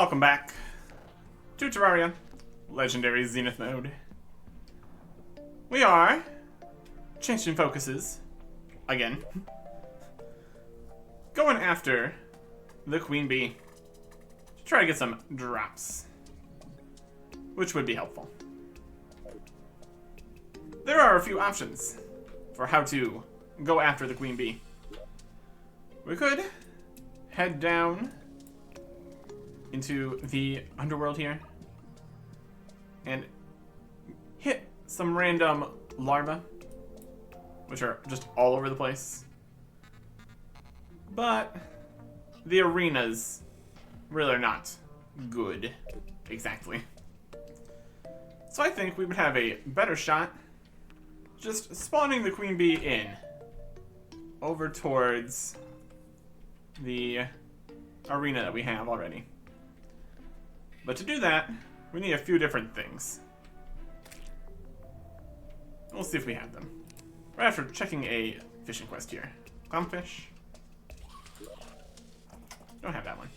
Welcome back to Terraria, Legendary Zenith mode. We are changing focuses again, going after the Queen Bee to try to get some drops, which would be helpful. There are a few options for how to go after the Queen Bee. We could head down into the underworld here and hit some random larvae, which are just all over the place. But the arenas really are not good, exactly. So I think we would have a better shot just spawning the Queen Bee in over towards the arena that we have already. But to do that, we need a few different things. We'll see if we have them. Right after checking a fishing quest here. Clownfish. Don't have that one.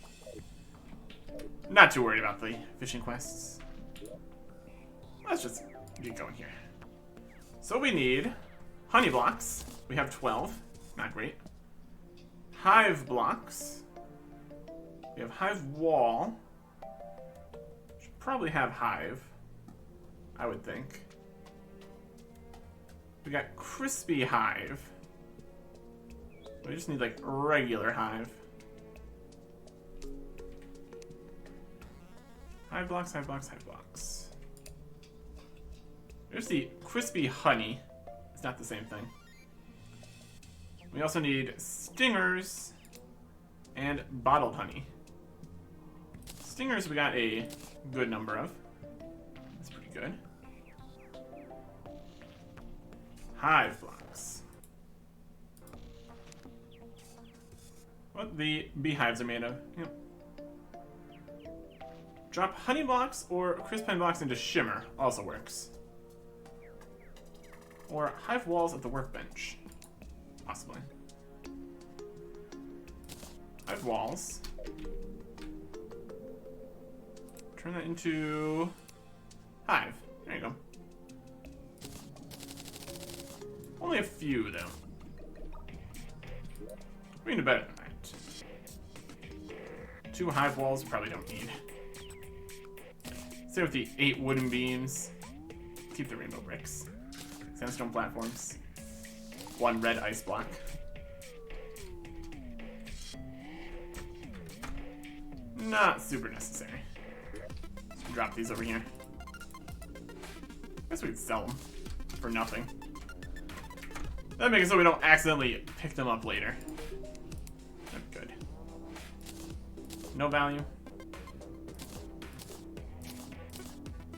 Not too worried about the fishing quests. Let's just get going here. So we need honey blocks. We have 12. Not great. Hive blocks. We have hive wall. Should probably have hive, I would think. We got crispy hive. We just need like regular hive. Hive blocks, hive blocks, hive blocks. There's the crispy honey. It's not the same thing. We also need stingers and bottled honey. Stingers we got a good number of. That's pretty good. Hive blocks. What the beehives are made of. Yep. Drop honey blocks or crisp honey blocks into shimmer. Also works. Or hive walls at the workbench. Possibly. Hive walls. Turn that into hive. There you go. Only a few, though. We need better than that. 2 hive walls we probably don't need. Stay with the 8 wooden beams. Keep the rainbow bricks. Sandstone platforms. 1 red ice block. Not super necessary. Drop these over here. Guess we could sell them for nothing. That makes it so we don't accidentally pick them up later. That'd be good. No value.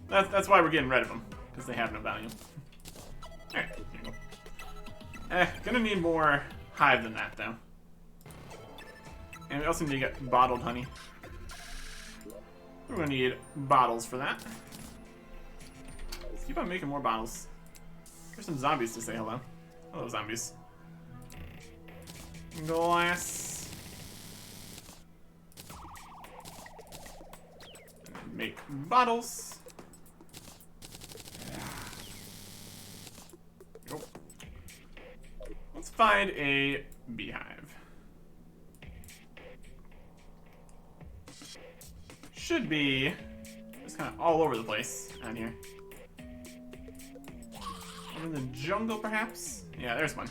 That's why we're getting rid of them, because they have no value. Alright, here you go. Gonna need more hive than that, though. And we also need to get bottled honey. We're gonna need bottles for that. Let's keep on making more bottles. There's some zombies to say hello. Hello, zombies. Glass. And make bottles. Go. Let's find a beehive. Should be just kind of all over the place out here. Over in the jungle, perhaps? Yeah, there's one.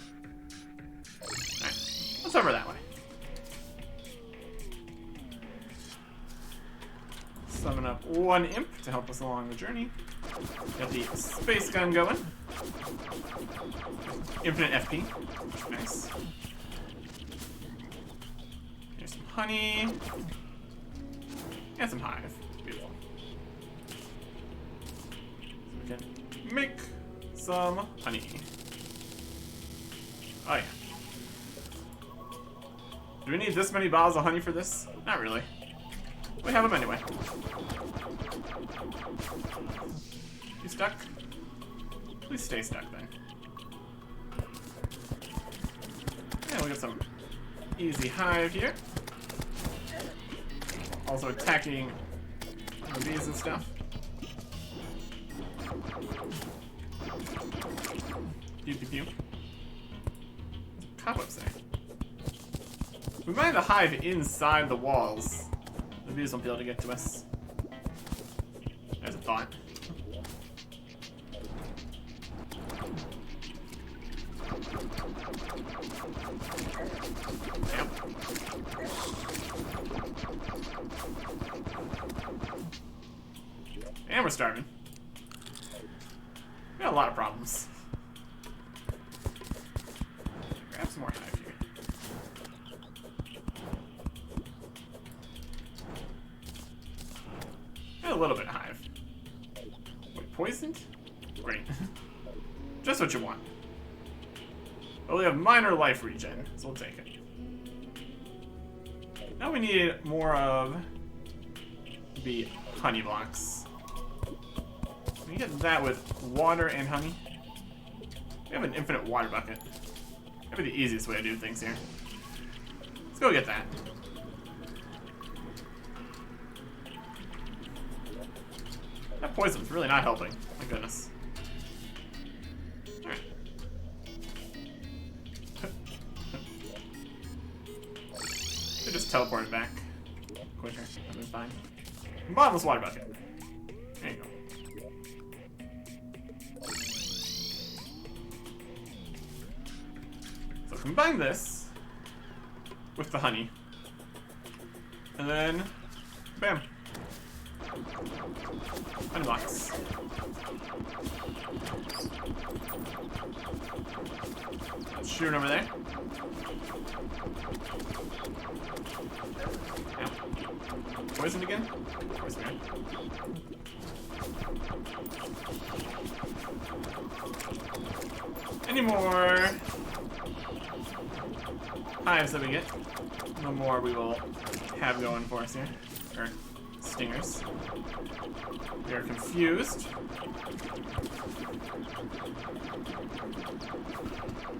Alright, let's over that way. Summon up 1 imp to help us along the journey. Got the space gun going. Infinite FP. Nice. Here's some honey. And some hive. Beautiful. So we can make some honey. Oh yeah. Do we need this many bottles of honey for this? Not really. We have them anyway. You stuck? Please stay stuck then. And we'll get some easy hive here. also attacking the bees and stuff. Pew pew pew. Cobwebs there. If we mine the hive inside the walls, the bees won't be able to get to us. There's a thought. Yep. And we're starving. We got a lot of problems. Grab some more hive here. And a little bit of hive. Wait, poisoned? Great. Just what you want. But we have minor life regen, so we'll take it. Now we need more of the honey blocks. We can get that with water and honey. We have an infinite water bucket. That'd be the easiest way to do things here. Let's go get that. That poison's really not helping. My goodness. Alright. They just teleported back quicker. That'd be fine. Bottomless water bucket. There you go. So combine this with the honey, and then bam. Honey blocks. Shooting over there. Yeah. Poisoned again? Poisoned again. Any more hives that we get, the more we will have going for us here. Or stingers. We are confused.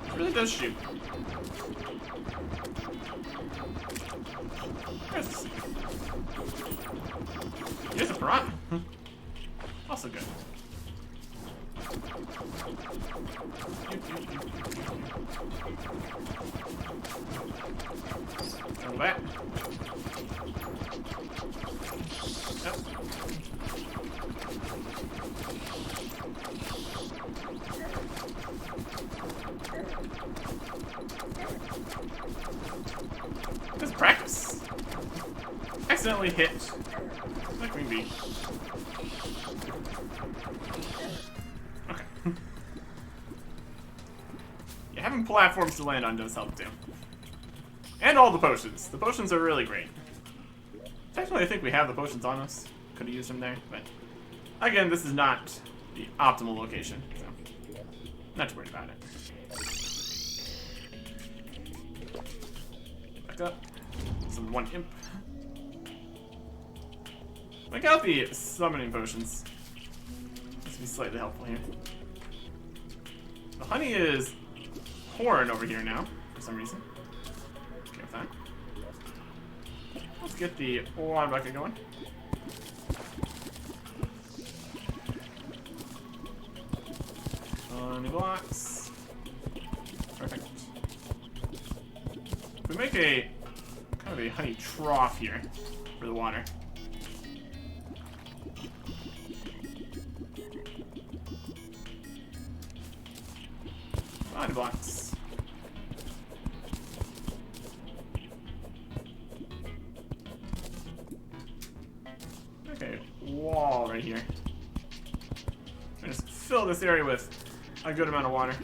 It really does shoot. There's the stinger. Here's a piranha. Also good. Double that. Yep. This is practice. Accidentally hit the queen bee. Okay. Yeah, having platforms to land on does help too. And all the potions. The potions are really great. Technically, I think we have the potions on us. Could have used them there, but again, this is not the optimal location, so not too worried about it. Back up. Some one imp. Look out the summoning potions. This will be slightly helpful here. The honey is pouring over here now, for some reason. Okay with that. Let's get the water bucket going. Honey blocks. Perfect. If we make a kind of a honey trough here for the water. Honey blocks. Okay, wall right here. I'm just fill this area with a good amount of water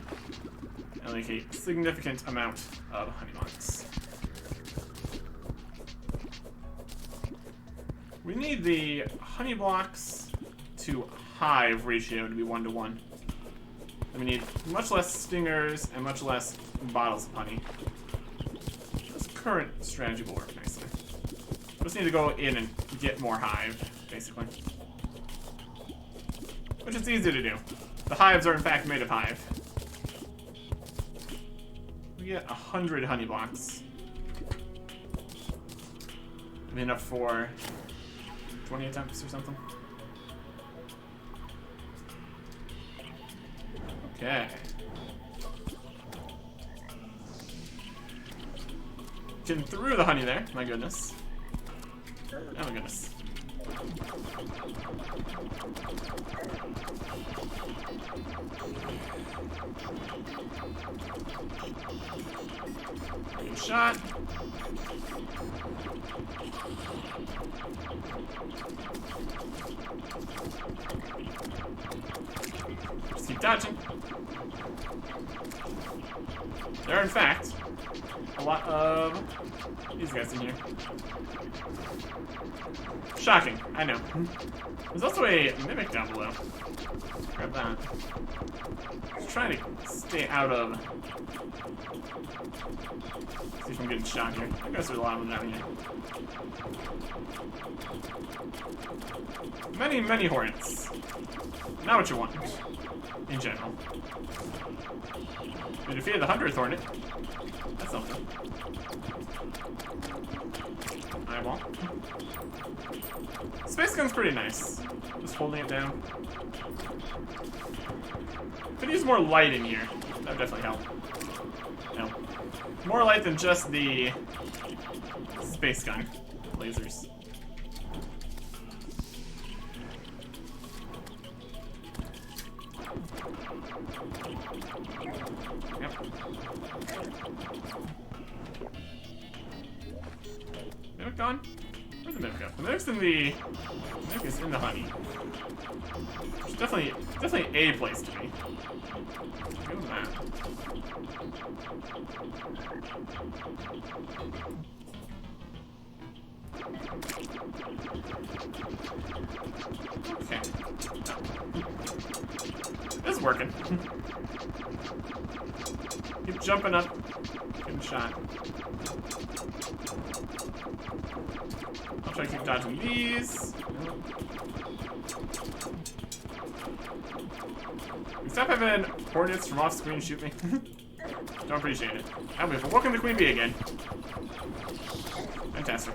and like a significant amount of honey blocks. We need the honey blocks to hive ratio to be 1-to-1. And we need much less stingers and much less bottles of honey. This current strategy will work nicely. We just need to go in and get more hive, basically. Which is easy to do. The hives are in fact made of hive. We get 100 honey blocks. Enough for 20 attempts or something. Okay. Getting through the honey there. My goodness. Oh my goodness. Good shot. Just keep dodging. There are, in fact, a lot of these guys in here. Shocking, I know. There's also a mimic down below. Grab that. Just trying to stay out of. See if I'm getting shot here. I guess there's a lot of them down here. Many, many hornets. Not what you want, in general. We defeated the 100th hornet. That's something. Eyeball. Space gun's pretty nice. Just holding it down. Could use more light in here. That would definitely help. No. More light than just the space gun lasers. Yep. Mimic gone? Where's the mimic go? The mimic's in the... The mimic is in the honey. It's definitely a place to be. Give him that. Okay. This is working. Keep jumping up. Getting shot. I'll try to keep dodging these. Stop having hornets from off screen shoot me. Don't appreciate it. And we've awoken the Queen Bee again. Fantastic.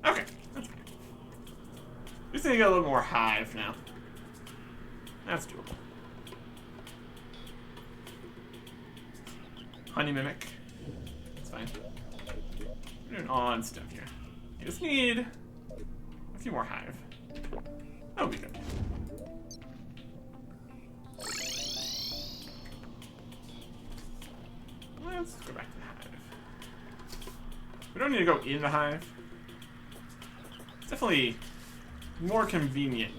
Okay. Just need to get a little more hive now. That's doable. Honey mimic. That's fine. We're doing odd stuff here. You just need a few more hive. That would be good. Let's go back to the hive. We don't need to go in the hive. It's definitely more convenient.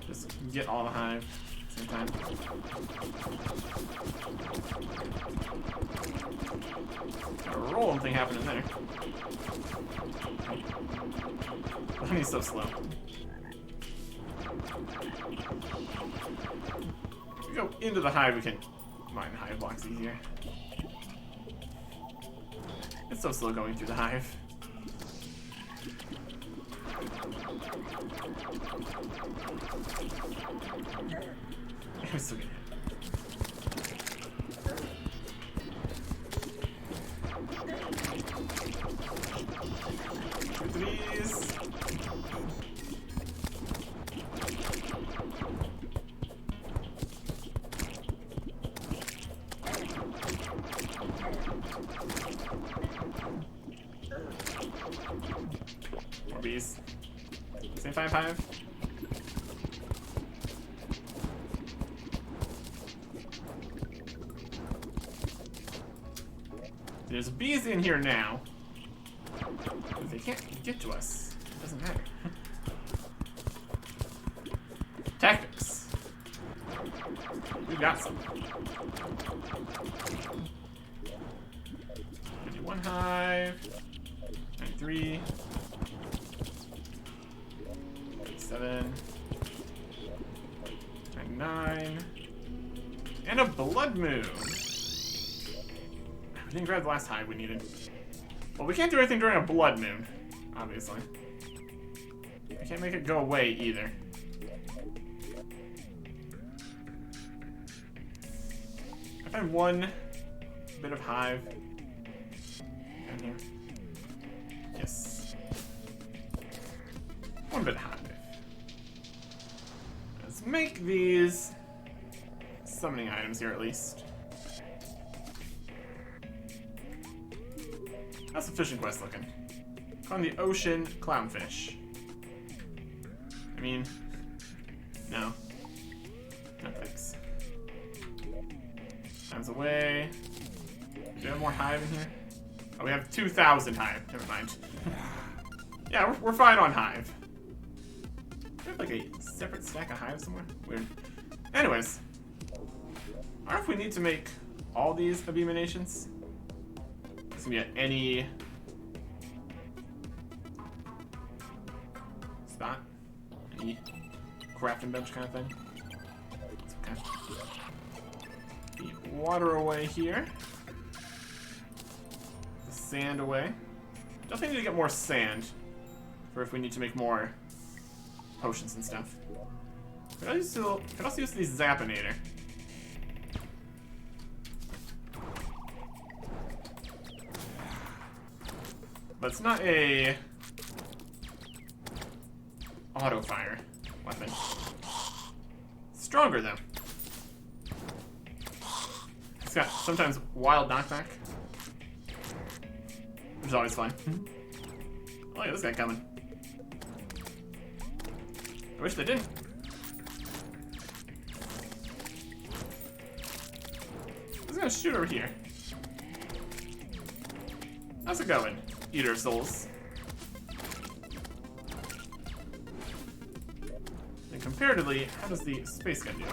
Just get all the hive at the same time. Got a rolling thing happening there. The honey's so slow. If we go into the hive, we can mine hive blocks easier. It's so slow going through the hive. I'm still getting hit. Shoot these. More bees. Same 5 hive. There's bees in here now. But they can't get to us. It doesn't matter. Tactics. We've got some. 51 hive. 93. 37. 99. And a blood moon. We didn't grab the last hive we needed. Well, we can't do anything during a blood moon, obviously. I can't make it go away either. I find one bit of hive down here? Yes. One bit of hive. Let's make these summoning items here at least. How's the fishing quest looking? On the ocean clownfish. I mean, no. No thanks. Time's away. Do we have more hive in here? Oh, we have 2,000 hive. Never mind. Yeah, we're fine on hive. Do we have like a separate stack of hive somewhere? Weird. Anyways. I wonder if we need to make all these abominations. This can be at any spot. Any crafting bench kind of thing. Okay. The water away here. The sand away. Definitely need to get more sand for if we need to make more potions and stuff. Could also use the Zappinator. But it's not a auto fire weapon. Stronger though. It's got sometimes wild knockback, which is always fun. Look at this guy coming. I wish they didn't. He's gonna shoot over here. How's it going, Eater of Souls? And comparatively, how does the space gun do?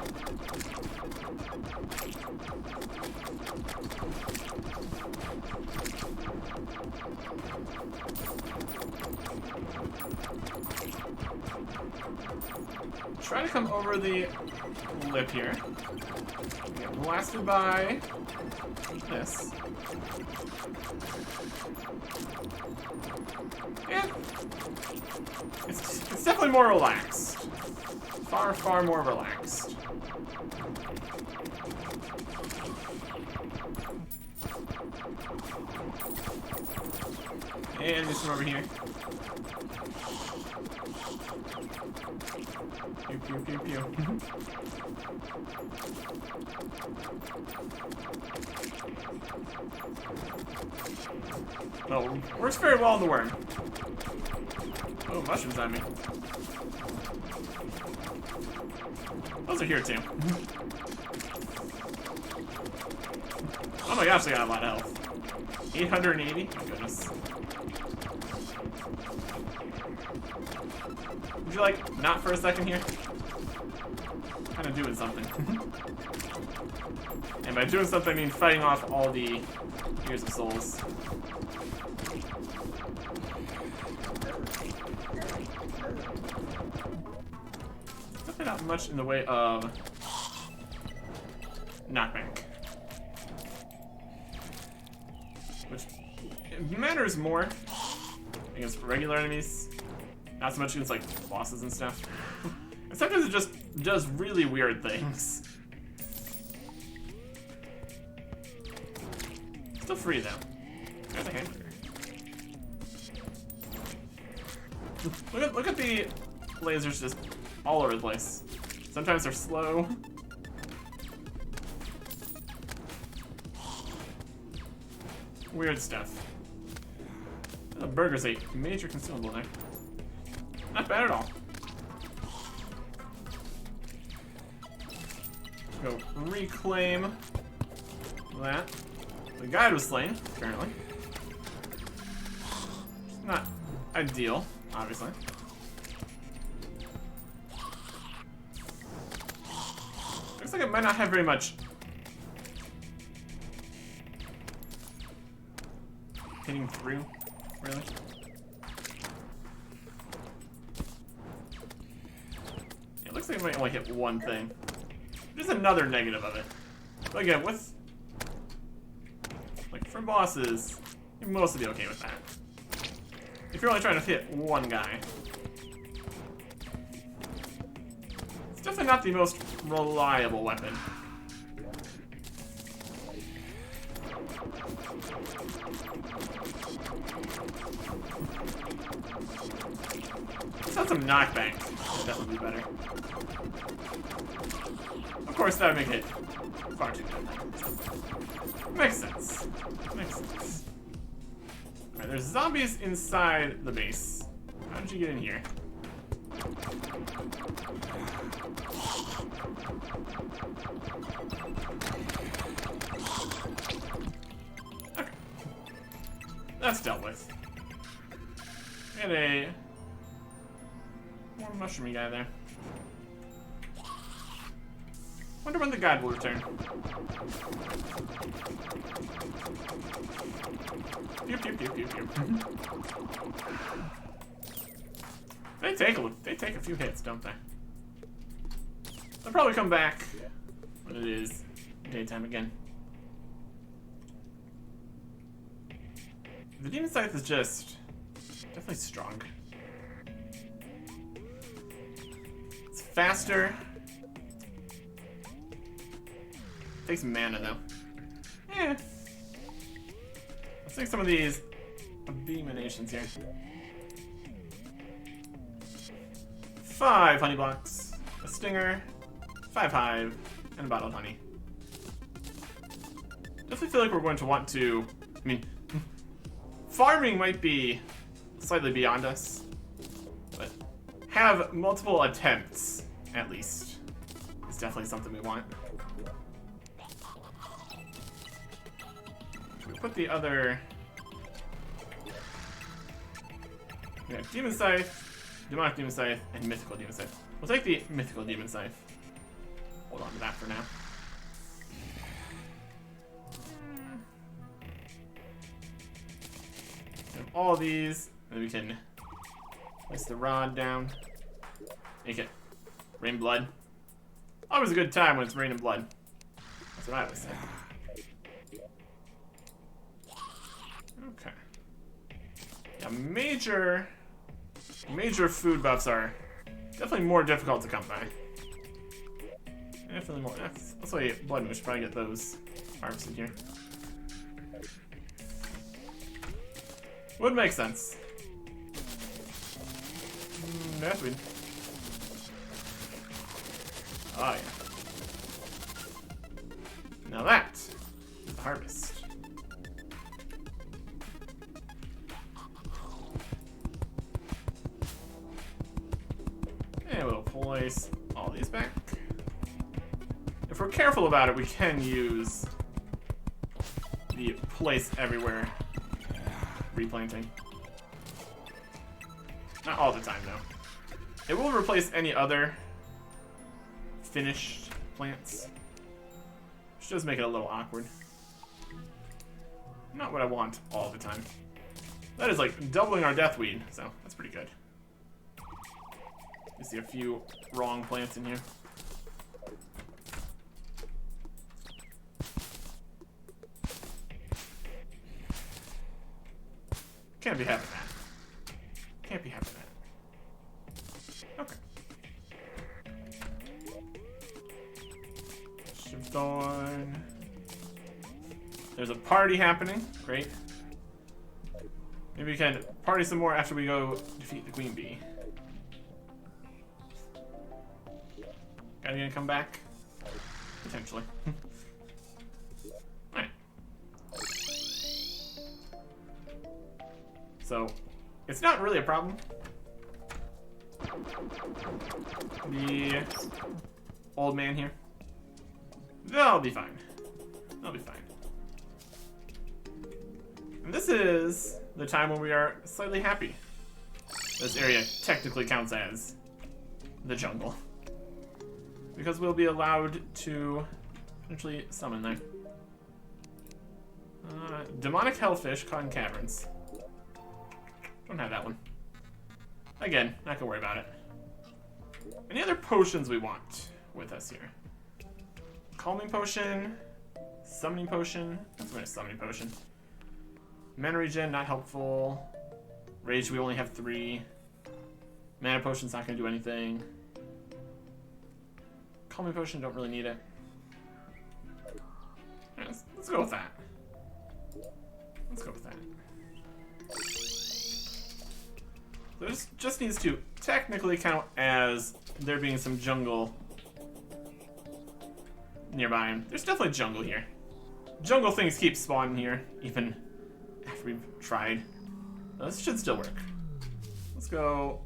Try to come over the lip here. Get blasted by this. And it's definitely more relaxed. Far, far more relaxed. And this one over here. Pew, pew, pew, pew. Oh, works very well on the worm. Oh, mushrooms on me. Those are here too. Oh my gosh, they got a lot of health. 880? My goodness. Would you like not for a second here? Kind of doing something. And by doing something, I mean fighting off all the Ears of Souls. Definitely not much in the way of knockback. Which matters more against regular enemies. Not so much against like bosses and stuff. And sometimes it just does really weird things. Still free though. There's a hamburger. Look at the lasers just all over the place. Sometimes they're slow. Weird stuff. The burger's a major consumable there. Not bad at all. Go reclaim that. The guide was slain, apparently. Not ideal, obviously. Looks like it might not have very much hitting through, really. It looks like it might only hit one thing. There's another negative of it. But again, with like for bosses, you'd mostly be okay with that. If you're only trying to hit one guy. It's definitely not the most reliable weapon. Let's have some knockback. That would be better. Of course, that would make it far too good. Makes sense. Makes sense. Alright, there's zombies inside the base. How did you get in here? Okay. That's dealt with. And a more mushroomy guy there. Wonder when the guide will return. Pew, pew, pew, pew, pew. They take a few hits, don't they? They'll probably come back when it is daytime again. The Demon Scythe is just definitely strong. It's faster. Takes mana though. Eh. Let's take some of these abominations here. 5 honey blocks, a stinger, 5 hive, and a bottle of honey. Definitely feel like we're going to want to. I mean, farming might be slightly beyond us, but have multiple attempts at least is definitely something we want. We put the other. We have Demon Scythe, Demonic Demon Scythe, and Mythical Demon Scythe. We'll take the Mythical Demon Scythe. Hold on to that for now. We have all of these, and then we can place the rod down. Make it rain blood. Always a good time when it's raining blood. That's what I always say. Okay. Yeah, major food buffs are definitely more difficult to come by. Definitely more. That's why blood. We should probably get those harvested here. Would make sense. That's weird. Oh yeah. Now that is the harvest. And we'll place all these back. If we're careful about it, we can use the place everywhere replanting. Not all the time, though. It will replace any other finished plants, which does make it a little awkward. Not what I want all the time. That is like doubling our death weed, so that's pretty good. You see a few wrong plants in here. Can't be having that. Can't be having that. Okay. Shift on. There's a party happening. Great. Maybe we can party some more after we go defeat the queen bee. Are you gonna come back? Potentially. Alright. So, it's not really a problem. The old man here. They'll be fine. They'll be fine. And this is the time when we are slightly happy. This area technically counts as the jungle. Because we'll be allowed to potentially summon there. Demonic Hellfish caught in caverns. Don't have that one. Again, not gonna worry about it. Any other potions we want with us here? Calming potion, summoning potion. That's a summoning potion. Mana regen, not helpful. Rage, we only have 3. Mana potion's not gonna do anything. Calming potion, don't really need it. Right, let's go with that. just needs to technically count as there being some jungle nearby him. There's definitely jungle here. Jungle things keep spawning here, even after we've tried. This should still work. Let's go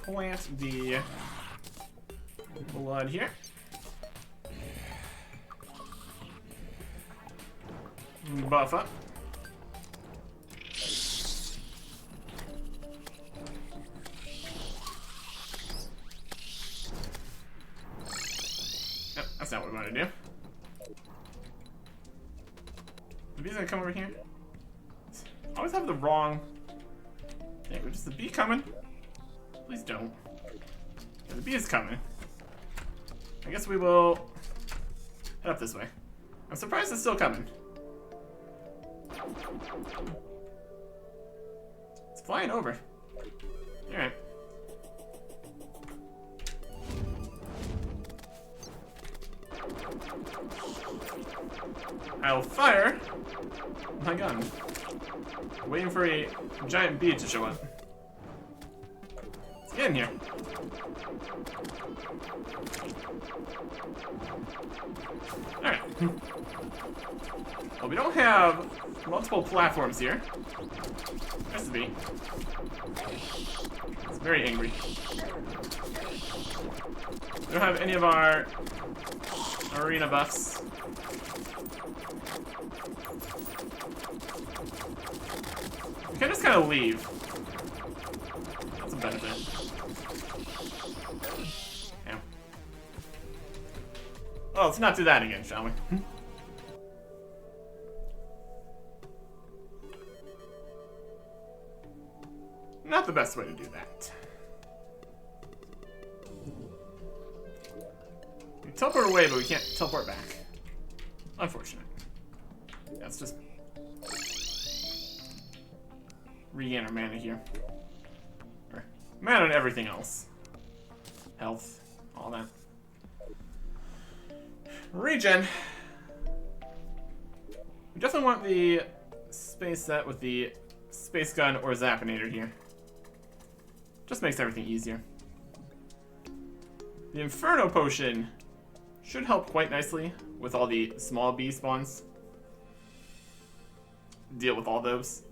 plant the blood here. Buff up. Yep, that's not what we want to do. The bee's gonna come over here. I always have the wrong thing. Is the bee coming? Please don't. Yeah, the bee is coming. I guess we will head up this way. I'm surprised it's still coming. It's flying over. Alright. I'll fire my gun. Waiting for a giant bee to show up. Let's get in here. Alright. Well, we don't have multiple platforms here. There's the bee. It's very angry. We don't have any of our arena buffs. We can just kind of leave. That's a benefit. Yeah. Well, let's not do that again, shall we? Not the best way to do that. We teleport away, but we can't teleport back. Unfortunate. That's just regain our mana here. Or mana and everything else. Health, all that. Regen. We definitely want the space set with the space gun or zappinator here. Just makes everything easier. The Inferno Potion should help quite nicely with all the small bee spawns. Deal with all those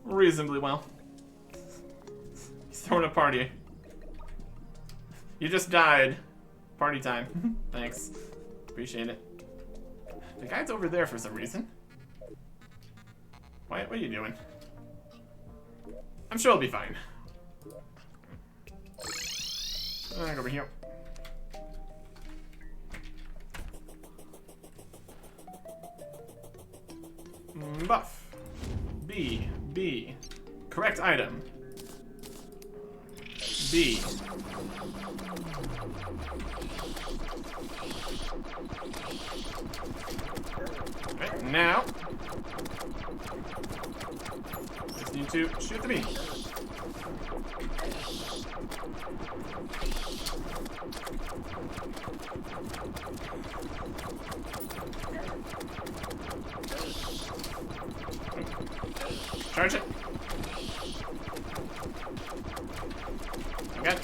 reasonably well. He's throwing a party. You just died. Party time. Thanks. Appreciate it. The guy's over there for some reason. What are you doing? I'm sure it'll be fine. Go over here. Buff. B. Correct item. B. Right, now. Just need to shoot the bee. Charge it. Okay.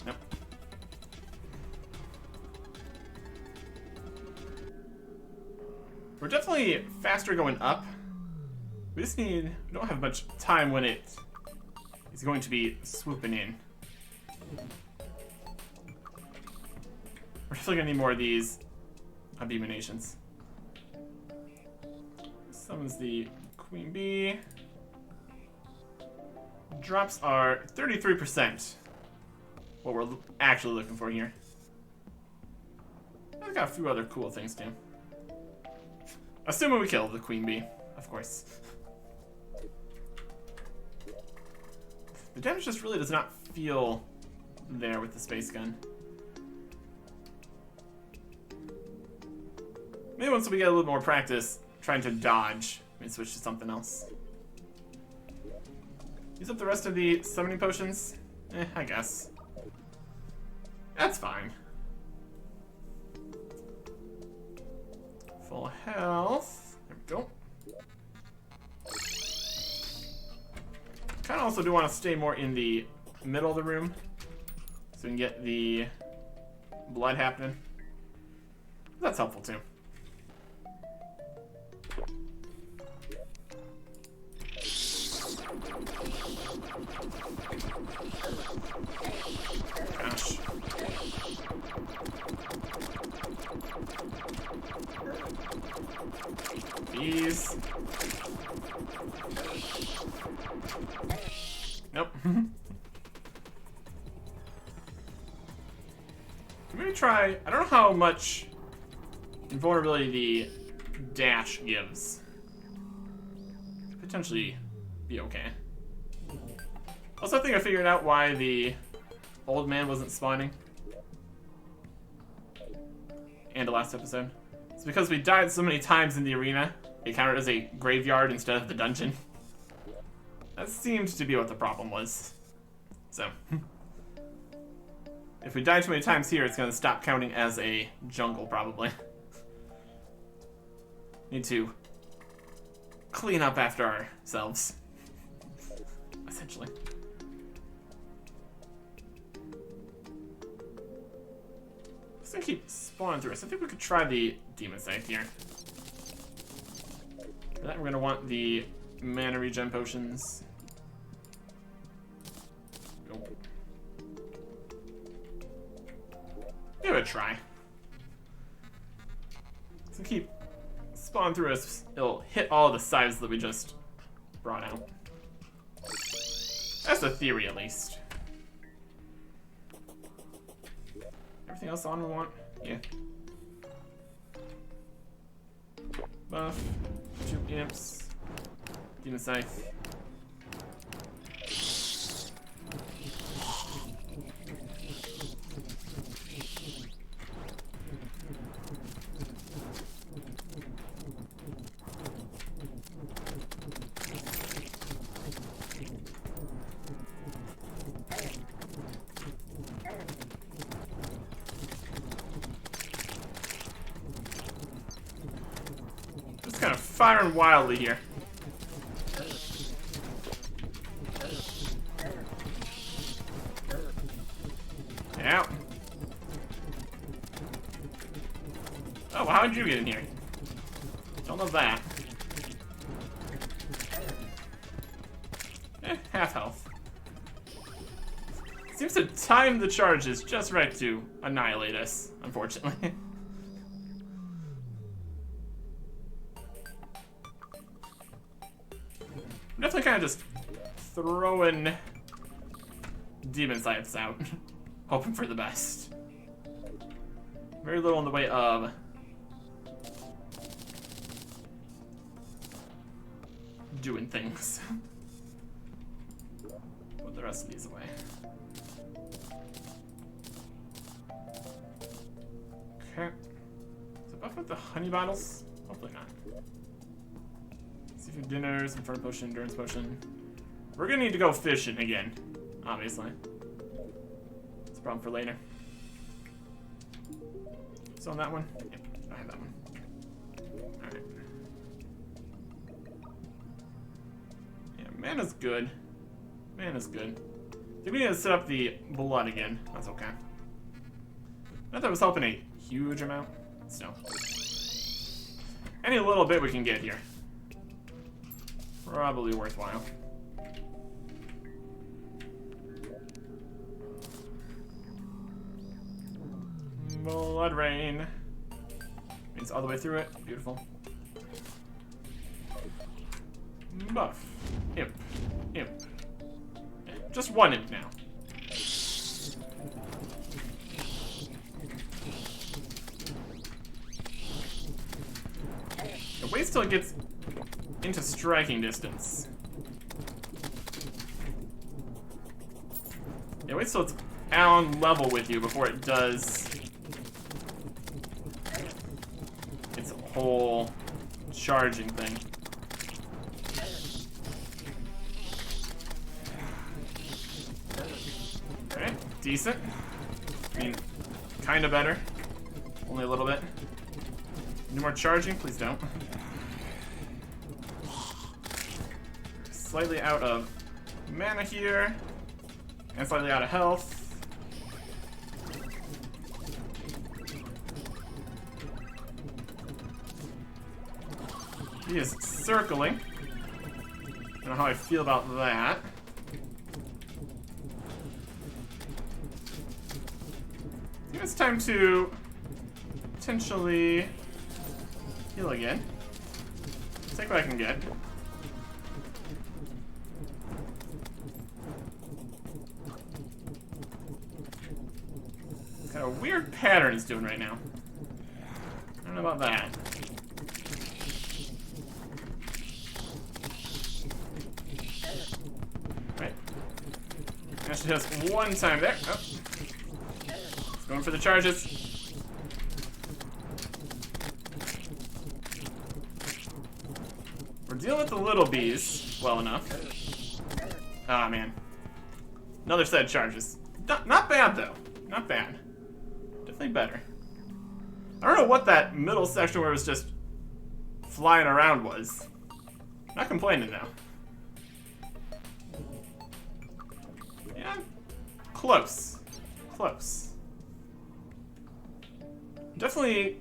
Nope. We're definitely faster going up. We don't have much time when it is going to be swooping in. We're definitely gonna need more of these abominations. Summons the queen bee. Drops are 33%. What we're actually looking for here. I've got a few other cool things too. Assuming we kill the queen bee, of course. The damage just really does not feel there with the space gun. Maybe once we get a little more practice trying to dodge, we can switch to something else. Use up the rest of the summoning potions? I guess. That's fine. Full health. There Go. Kind of also do want to stay more in the middle of the room so we can get the blood happening. That's helpful too. Gosh. These. Nope. Can we try? I don't know how much invulnerability the dash gives. Potentially be okay. Also, I think I figured out why the old man wasn't spawning. And the last episode. It's because we died so many times in the arena, it counted as a graveyard instead of the dungeon. That seemed to be what the problem was. So, if we die too many times here, it's going to stop counting as a jungle, probably. Need to clean up after ourselves. Essentially. It's gonna keep spawning through us. I think we could try the demon scythe here. For that, we're gonna want the mana regen potions. Go. Give it a try. It's gonna keep spawning through us. It'll hit all the sides that we just brought out. That's the theory, at least. Everything else on we want? Yeah. Buff. 2 imps. Demon scythe. Kind of firing wildly here. Yeah. Oh, well, how did you get in here? Don't know that. Half health. Seems to time the charges just right to annihilate us, unfortunately. Definitely kind of just throwing demon scythes out, hoping for the best. Very little in the way of doing things. Put the rest of these away. Okay. Is it buff with the honey bottles? Hopefully not. Seafood dinners, inferno potion, endurance potion. We're gonna need to go fishing again, obviously. It's a problem for later. So on that one? Yep, I have that one. Alright. Yeah, mana's good. Mana's good. I think we need to set up the blood again. That's okay. Not that it was helping a huge amount. Still. Any little bit we can get here. Probably worthwhile. Blood rain. Means all the way through it. Beautiful. Buff. Imp. Imp. Yeah, just one imp now. Wait till it gets into striking distance. Yeah, wait till it's on level with you before it does its whole charging thing. Okay, decent. I mean, kinda better. Only a little bit. Any more charging? Please don't. slightly out of mana here, and slightly out of health. He is circling. I don't know how I feel about that. I think it's time to potentially heal again. Take what I can get. What kind of weird pattern it's doing right now. I don't know about that. Right. Actually just one time there. Oh. Going for the charges. We're dealing with the little bees well enough. Ah, man. Another set of charges. Not bad, though. Not bad. Definitely better. I don't know what that middle section where it was just flying around was. Not complaining, though. Yeah, close. Close. Definitely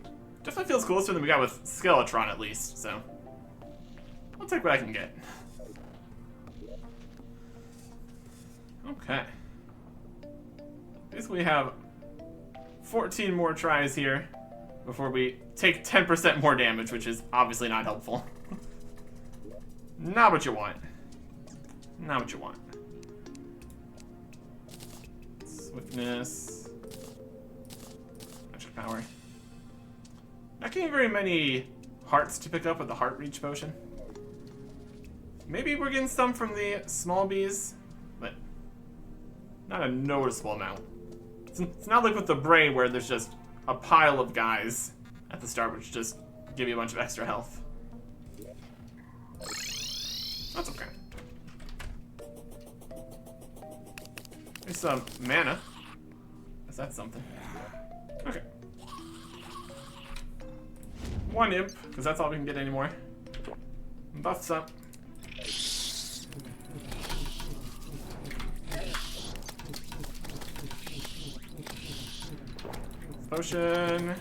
feels closer than we got with Skeletron, at least, so I'll take what I can get. Okay. Basically we have 14 more tries here before we take 10% more damage, which is obviously not helpful. Not what you want. Not what you want. Swiftness. Magic power. Not getting very many hearts to pick up with the heart reach potion. Maybe we're getting some from the small bees, but not a noticeable amount. It's not like with the brain where there's just a pile of guys at the start which just give you a bunch of extra health. That's okay. There's some mana. Is that something? Okay. One imp, because that's all we can get anymore. Buffs up. Potion.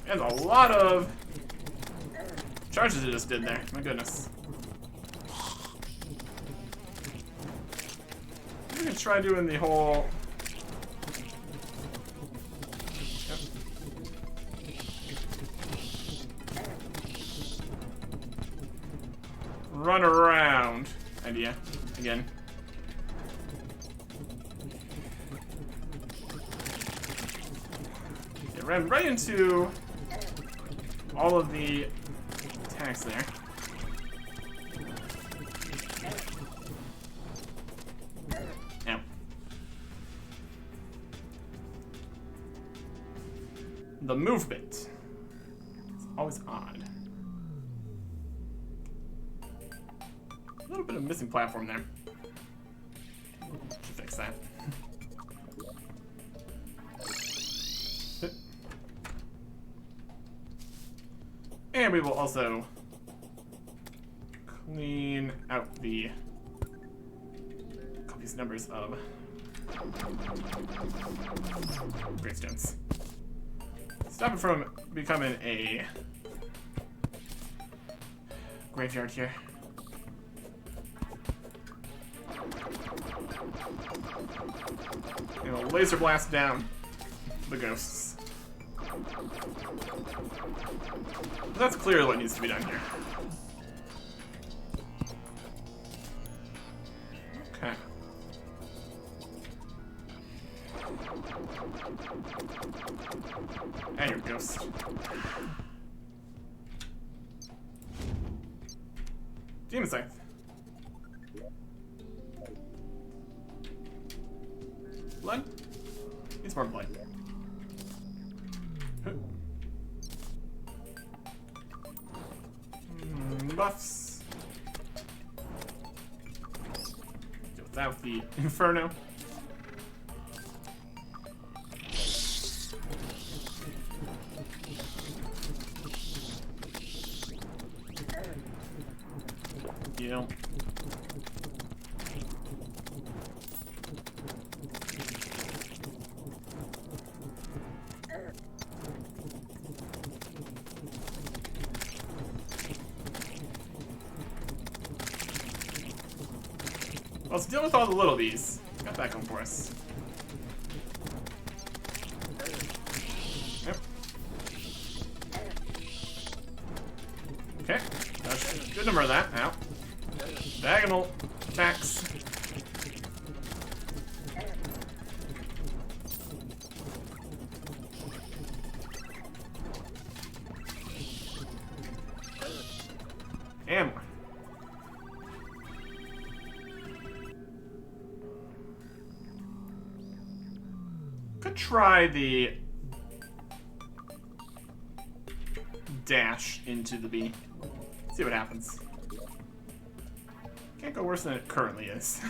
There's a lot of charges it just did there. My goodness. I'm gonna try doing the whole. Yep. Run around idea again. It ran right into all of the attacks there. Ow. The movement. It's always odd. A little bit of missing platform there. Should fix that. And we will also clean out the copious numbers of gravestones. Stop it from becoming a graveyard here. And a laser blast down the ghosts. But that's clearly what needs to be done here. Okay. And your ghost. Demon Scythe. Blood? Needs more blood. Buffs. Without the Inferno. deal. Let's deal with all the little bees. Got that going for us. Yep. Okay. That's a good number of that. Ow. Diagonal attacks. And more. Could try the dash into the bee. See what happens. Can't go worse than it currently is.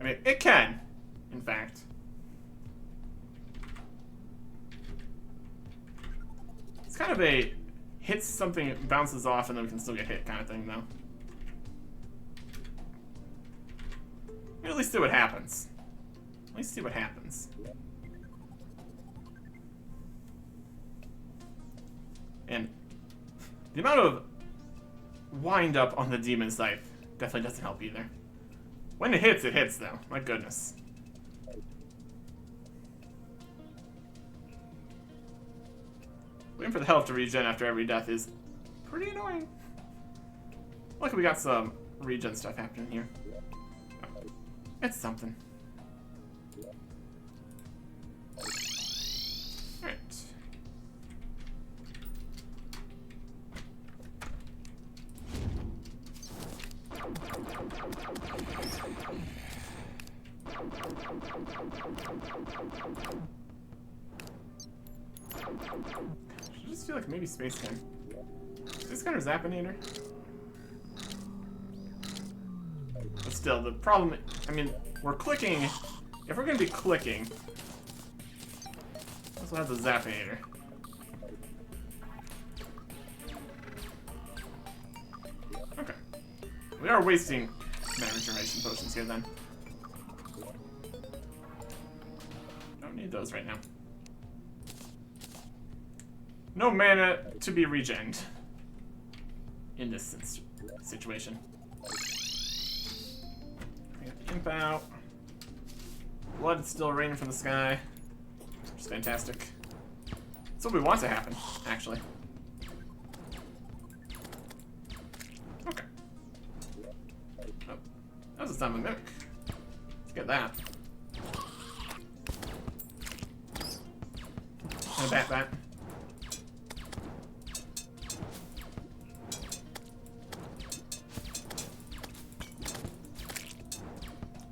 I mean, it can, in fact. It's kind of a hits something, it bounces off, and then we can still get hit kind of thing, though. At least see what happens. At least see what happens. And the amount of wind up on the demon scythe definitely doesn't help either. When it hits though. My goodness. Waiting for the health to regen after every death is pretty annoying. Luckily we got some regen stuff happening here. It's something. Alright. I just feel like maybe Space Gun. Is this kind of Zappinator? But still, the problem, I mean, we're clicking. If we're going to be clicking, this will have the Zappinator. Okay. We are wasting mana regeneration potions here then. Don't need those right now. No mana to be regened in this situation. We got the imp out. Blood is still raining from the sky. Which is fantastic. That's what we want to happen, actually. Okay. Oh, that was a time of mimic. Let's get that. And a bat.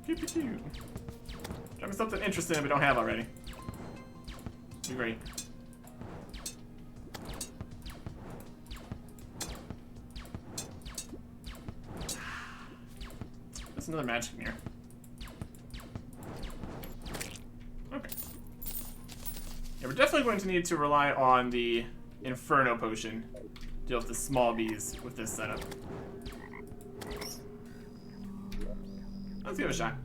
Pew pew pew. Try me something interesting that we don't have already. Be great. That's another magic mirror. Okay. Yeah, we're definitely going to need to rely on the Inferno potion to deal with the small bees with this setup. Let's give it a shot.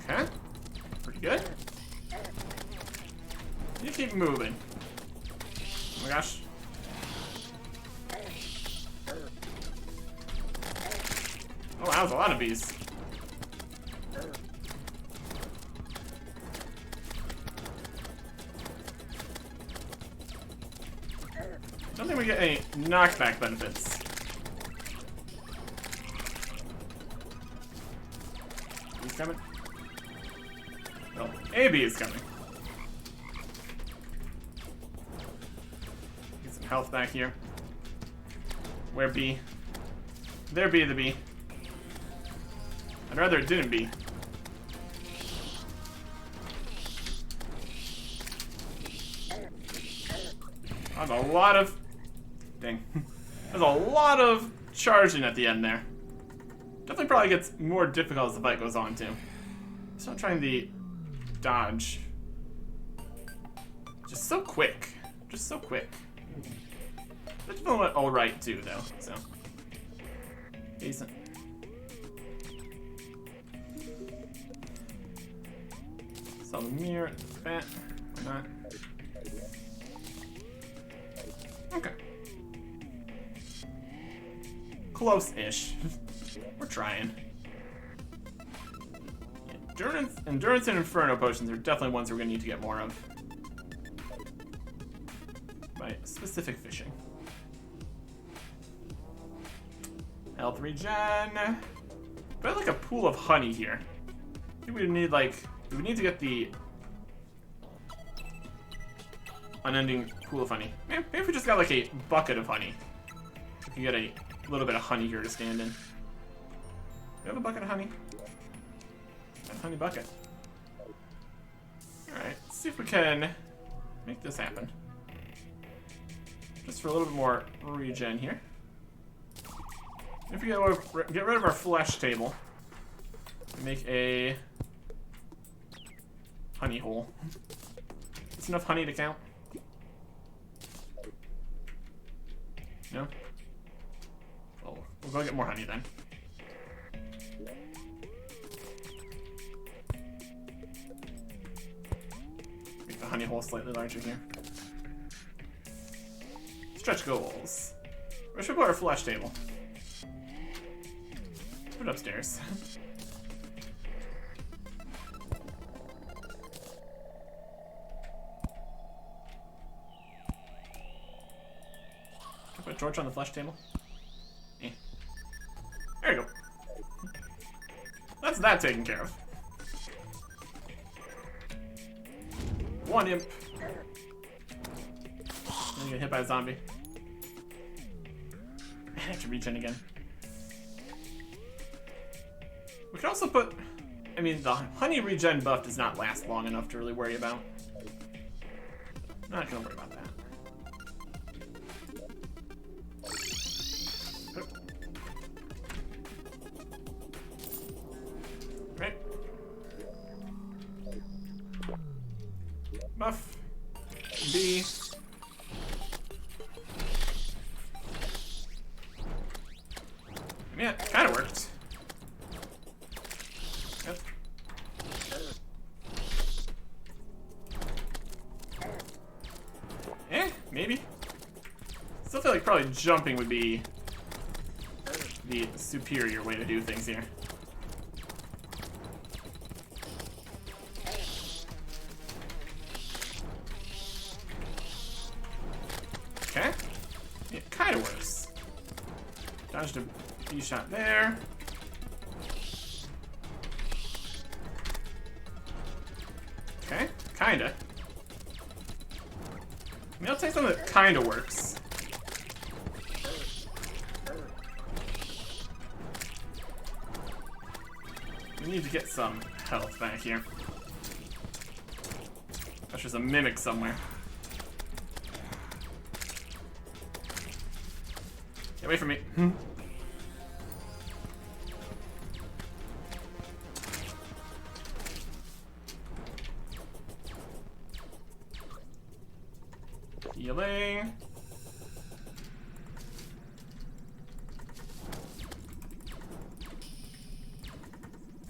Okay, pretty good. You keep moving. Oh my gosh. Oh, that was a lot of bees. I don't think we get any knockback benefits. He's coming. Well, a bee is coming. Get some health back here. Where bee? There be the bee. I'd rather it didn't be. That's a lot of... Dang. There's a lot of charging at the end there. Definitely probably gets more difficult as the fight goes on, too. Just not trying the dodge. Just so quick. Just so quick. This one went alright, too, though, so... Decent. Sell the mirror, bat, why not? Okay. Close-ish. We're trying. Endurance and Inferno potions are definitely ones we're going to need to get more of. By specific fishing. Health regen. But I like a pool of honey here. I think we need like... We need to get the... unending pool of honey. Maybe if we just got like a bucket of honey. We can get a little bit of honey here to stand in. Do you have a bucket of honey? A honey bucket. Alright, let's see if we can make this happen. Just for a little bit more regen here. If we get rid of our flesh table, we make a honey hole. Is enough honey to count? No? Well, we'll go get more honey then. Make the honey hole slightly larger here. Stretch goals. Where should we put our flesh table? Put it upstairs. Can I put a torch on the flesh table? Eh. There you go. That's that taken care of. One imp. Then get hit by a zombie. I have to reach in again. We could also put... I mean, the honey regen buff does not last long enough to really worry about. Not gonna worry about that. Right. Buff. B. Yeah, it kind of worked. Yep. Maybe. Still feel like probably jumping would be the superior way to do things here. Okay. It kind of works. Dodged a B shot there. Okay, kinda. I mean, I'll take something that kinda works. We need to get some health back here. That's just a mimic somewhere. Get away from me. Healing.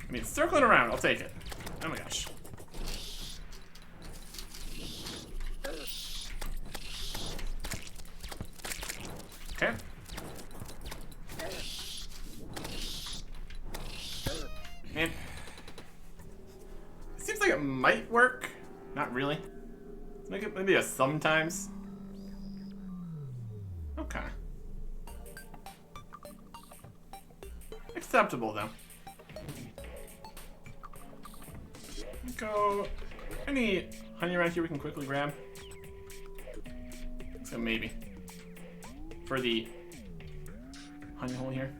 I mean, circling around, I'll take it. Oh my gosh. Okay. Man. It seems like it might work. Not really. Let's make it maybe a sometimes. Okay. Acceptable, though. Go. Any honey around here we can quickly grab? So maybe. For the honey hole here.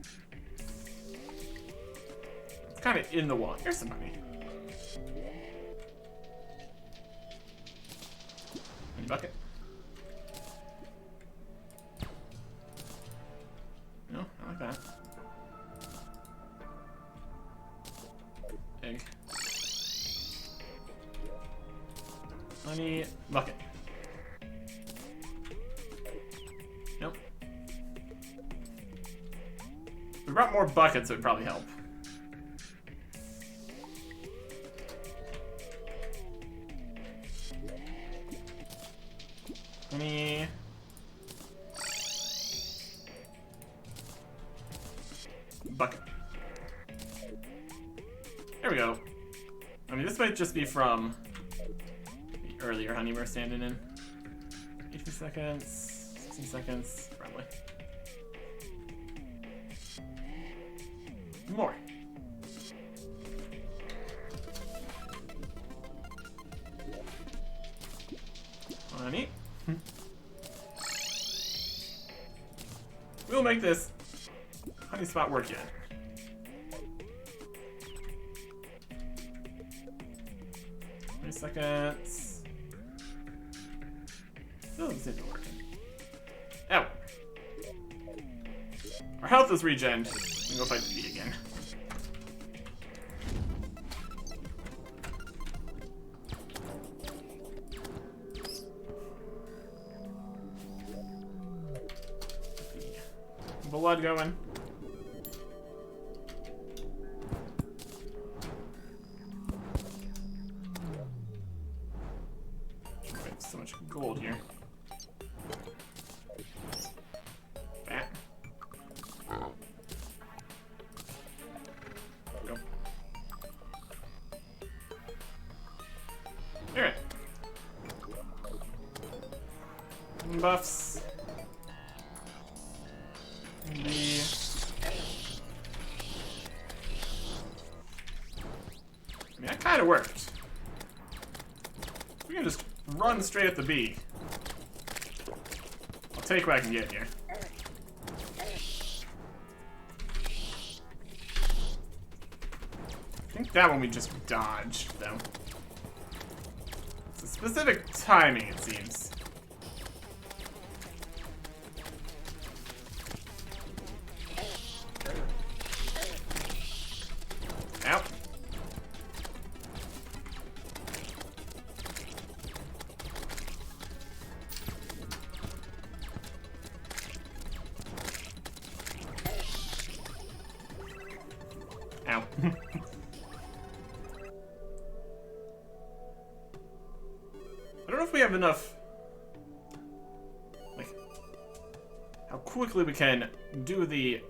It's kind of in the wall. Here's some honey. Honey bucket. egg. Honey bucket. Nope. If we brought more buckets, it would probably help. Honey. Bucket. There we go. I mean, this might just be from the earlier honey we're standing in. 18 seconds, 16 seconds, probably. More. Honey. We'll make this honey spot work yet. Seconds. Still doesn't seem to be working. Oh. Our health is regen. We can go fight the bee again. Blood going. So much gold here. Bat. Go. Alright. Buffs. I mean, that kind of worked. We can just run straight at the bee. I'll take what I can get here. I think that one we just dodged, though. It's a specific timing, it seems. Ow. Ow. I don't know if we have enough, like, how quickly we can do the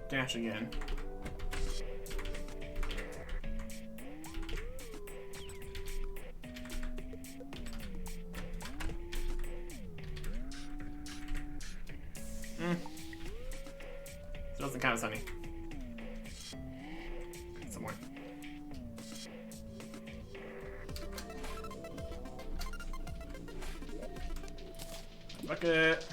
dash again. Doesn't count as honey. Somewhere. Bucket.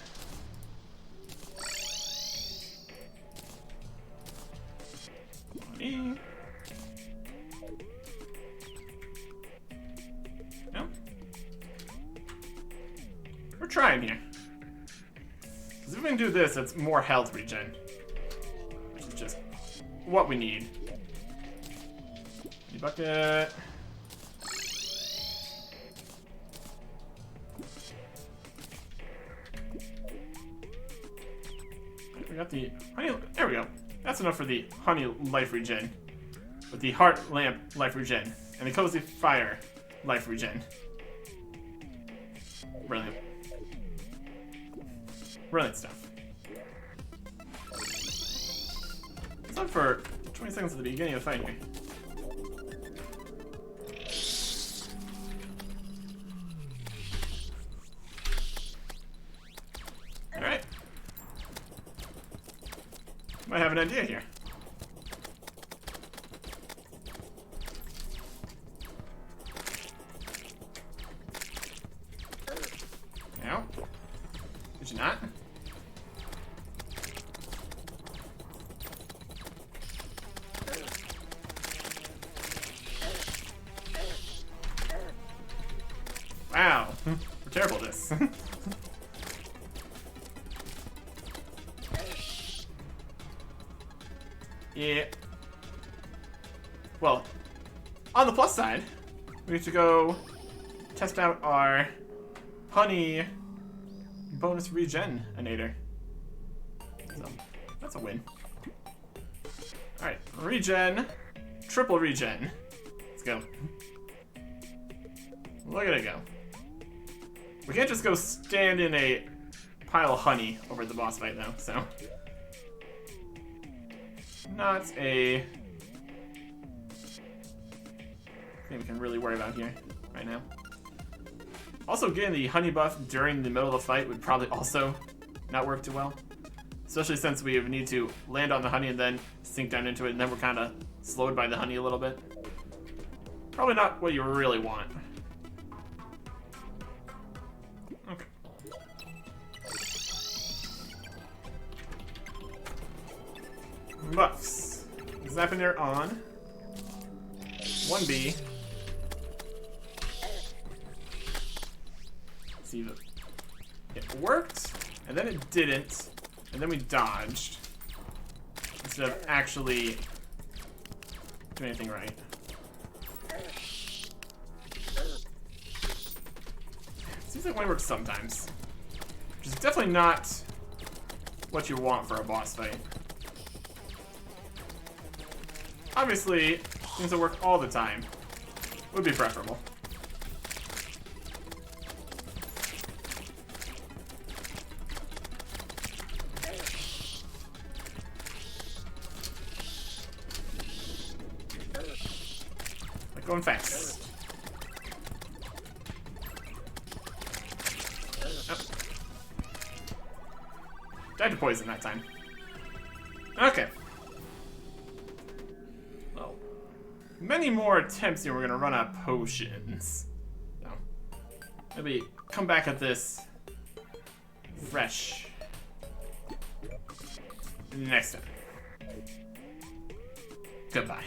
Honey. No. We're trying here. Because if we can do this, it's more health regen. Which is just what we need. Bucket. We got the honey. There we go. That's enough for the honey life regen. With the heart lamp life regen. And the cozy fire life regen. Brilliant. Brilliant stuff. It's on for 20 seconds at the beginning of the fight here. Alright. Might have an idea here. Now, did you not? Wow, we're terrible at this. Yeah. Well, On the plus side, we get to go test out our honey bonus regenerator. So, that's a win. Alright, regen. Triple regen. Let's go. Look at it go. We can't just go stand in a pile of honey over the boss fight, though, so. Not a thing we can really worry about here right now. Also, getting the honey buff during the middle of the fight would probably also not work too well. Especially since we would need to land on the honey and then sink down into it, and then we're kind of slowed by the honey a little bit. Probably not what you really want. Okay. Buffs. Zapinair on. 1B. Let's see if it worked, and then it didn't, and then we dodged instead of actually doing anything right. Seems like it only works sometimes, which is definitely not what you want for a boss fight. Obviously, things that work all the time would be preferable. Like going fast. Oh. Died to poison that time. Okay. Well, many more attempts here. We're gonna run out of potions. So, maybe come back at this fresh next time. Goodbye.